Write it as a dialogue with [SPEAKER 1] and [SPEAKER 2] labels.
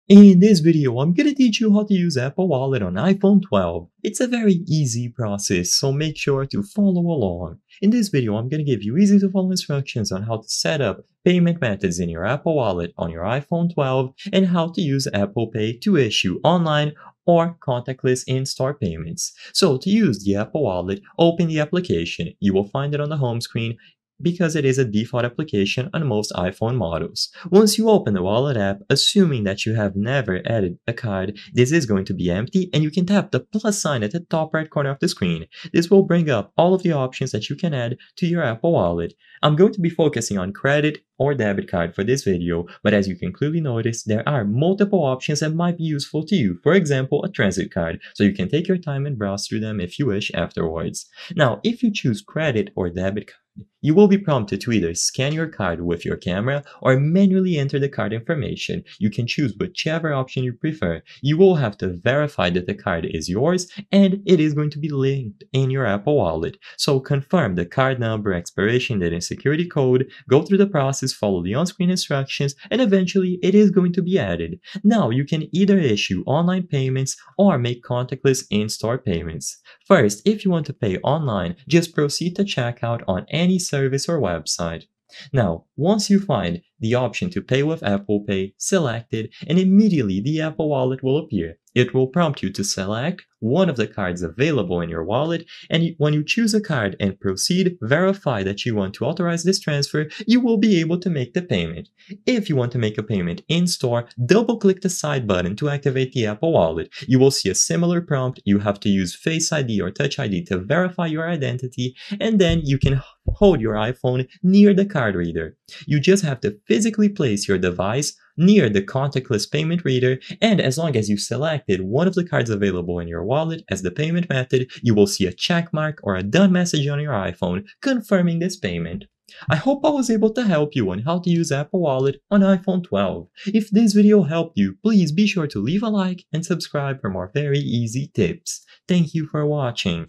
[SPEAKER 1] In this video, I'm gonna teach you how to use Apple Wallet on iPhone 12. It's a very easy process, so make sure to follow along. In this video, I'm gonna give you easy to follow instructions on how to set up payment methods in your Apple Wallet on your iPhone 12 and how to use Apple Pay to issue online or contactless in-store payments. So to use the Apple Wallet, open the application. You will find it on the home screen because it is a default application on most iPhone models. Once you open the wallet app, assuming that you have never added a card, this is going to be empty and you can tap the plus sign at the top right corner of the screen. This will bring up all of the options that you can add to your Apple Wallet. I'm going to be focusing on credit or debit card for this video, but as you can clearly notice, there are multiple options that might be useful to you. For example, a transit card, so you can take your time and browse through them if you wish afterwards. Now, if you choose credit or debit card, you will be prompted to either scan your card with your camera or manually enter the card information. You can choose whichever option you prefer. You will have to verify that the card is yours and it is going to be linked in your Apple Wallet. So confirm the card number, expiration date, and security code, go through the process, follow the on-screen instructions, and eventually it is going to be added. Now you can either issue online payments or make contactless in-store payments. First, if you want to pay online, just proceed to checkout on any service or website. Now, once you find the option to pay with Apple Pay selected, and immediately the Apple Wallet will appear. It will prompt you to select one of the cards available in your wallet, and when you choose a card and proceed, verify that you want to authorize this transfer, you will be able to make the payment. If you want to make a payment in-store, double-click the side button to activate the Apple Wallet. You will see a similar prompt. You have to use Face ID or Touch ID to verify your identity, and then you can hold your iPhone near the card reader. You just have to physically place your device near the contactless payment reader, and as long as you selected one of the cards available in your wallet as the payment method, you will see a check mark or a done message on your iPhone confirming this payment. I hope I was able to help you on how to use Apple Wallet on iPhone 12. If this video helped you, please be sure to leave a like and subscribe for more very easy tips. Thank you for watching.